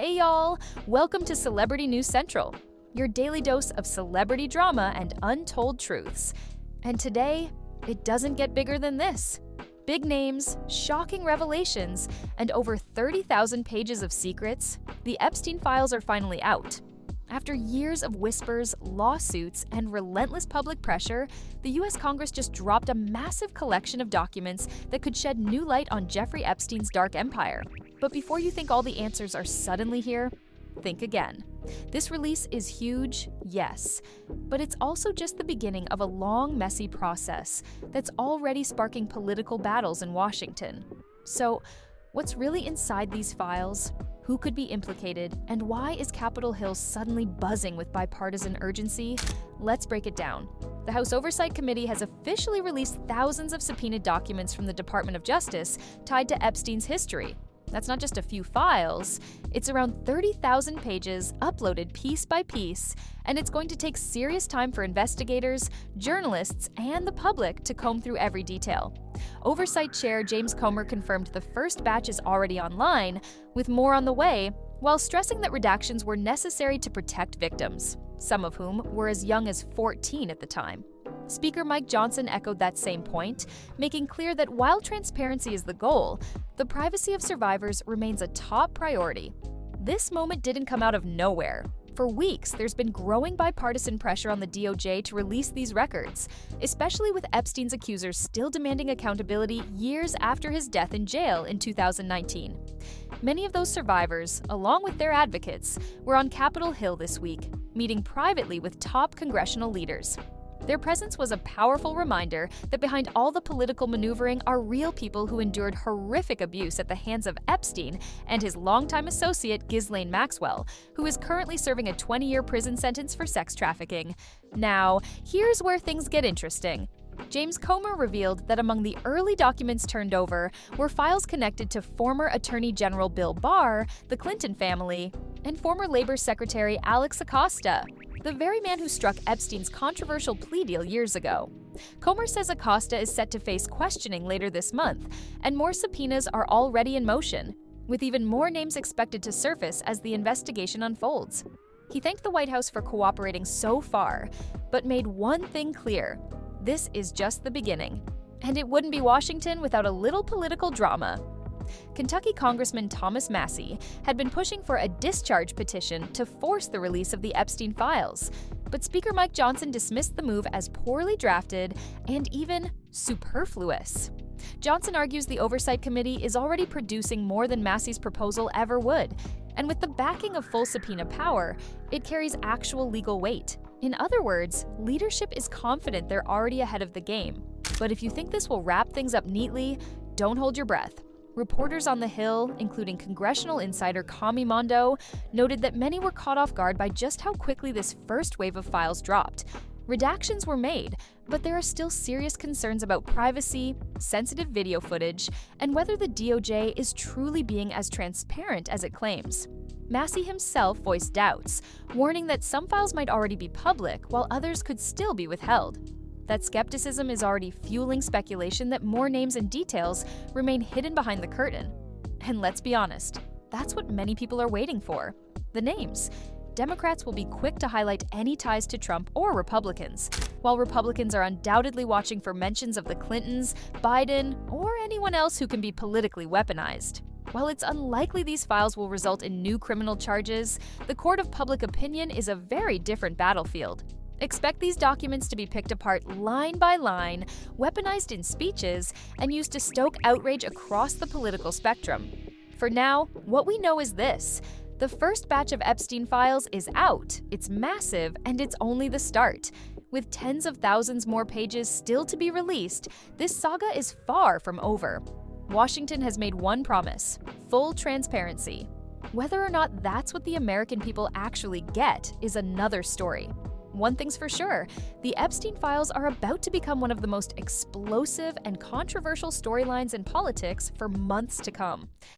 Hey y'all! Welcome to Celebrity News Central, your daily dose of celebrity drama and untold truths. And today, it doesn't get bigger than this. Big names, shocking revelations, and over 30,000 pages of secrets, the Epstein files are finally out. After years of whispers, lawsuits, and relentless public pressure, the US Congress just dropped a massive collection of documents that could shed new light on Jeffrey Epstein's dark empire. But before you think all the answers are suddenly here, think again. This release is huge, yes, but it's also just the beginning of a long, messy process that's already sparking political battles in Washington. So, what's really inside these files? Who could be implicated, and why is Capitol Hill suddenly buzzing with bipartisan urgency? Let's break it down. The House Oversight Committee has officially released thousands of subpoenaed documents from the Department of Justice tied to Epstein's history. That's not just a few files, it's around 30,000 pages uploaded piece by piece, and it's going to take serious time for investigators, journalists, and the public to comb through every detail. Oversight Chair James Comer confirmed the first batch is already online, with more on the way, while stressing that redactions were necessary to protect victims, some of whom were as young as 14 at the time. Speaker Mike Johnson echoed that same point, making clear that while transparency is the goal, the privacy of survivors remains a top priority. This moment didn't come out of nowhere. For weeks, there's been growing bipartisan pressure on the DOJ to release these records, especially with Epstein's accusers still demanding accountability years after his death in jail in 2019. Many of those survivors, along with their advocates, were on Capitol Hill this week, meeting privately with top congressional leaders. Their presence was a powerful reminder that behind all the political maneuvering are real people who endured horrific abuse at the hands of Epstein and his longtime associate Ghislaine Maxwell, who is currently serving a 20-year prison sentence for sex trafficking. Now, here's where things get interesting. James Comer revealed that among the early documents turned over were files connected to former Attorney General Bill Barr, the Clinton family, and former Labor Secretary Alex Acosta, the very man who struck Epstein's controversial plea deal years ago. Comer says Acosta is set to face questioning later this month, and more subpoenas are already in motion, with even more names expected to surface as the investigation unfolds. He thanked the White House for cooperating so far, but made one thing clear: this is just the beginning. And it wouldn't be Washington without a little political drama. Kentucky Congressman Thomas Massie had been pushing for a discharge petition to force the release of the Epstein files, but Speaker Mike Johnson dismissed the move as poorly drafted and even superfluous. Johnson argues the Oversight Committee is already producing more than Massie's proposal ever would, and with the backing of full subpoena power, it carries actual legal weight. In other words, leadership is confident they're already ahead of the game. But if you think this will wrap things up neatly, don't hold your breath. Reporters on the Hill, including congressional insider Kami Mondo, noted that many were caught off guard by just how quickly this first wave of files dropped. Redactions were made, but there are still serious concerns about privacy, sensitive video footage, and whether the DOJ is truly being as transparent as it claims. Massie himself voiced doubts, warning that some files might already be public while others could still be withheld. That skepticism is already fueling speculation that more names and details remain hidden behind the curtain. And let's be honest, that's what many people are waiting for: the names. Democrats will be quick to highlight any ties to Trump or Republicans, while Republicans are undoubtedly watching for mentions of the Clintons, Biden, or anyone else who can be politically weaponized. While it's unlikely these files will result in new criminal charges, the court of public opinion is a very different battlefield. Expect these documents to be picked apart line by line, weaponized in speeches, and used to stoke outrage across the political spectrum. For now, what we know is this: the first batch of Epstein files is out, it's massive, and it's only the start. With tens of thousands more pages still to be released, this saga is far from over. Washington has made one promise: full transparency. Whether or not that's what the American people actually get is another story. One thing's for sure, the Epstein files are about to become one of the most explosive and controversial storylines in politics for months to come.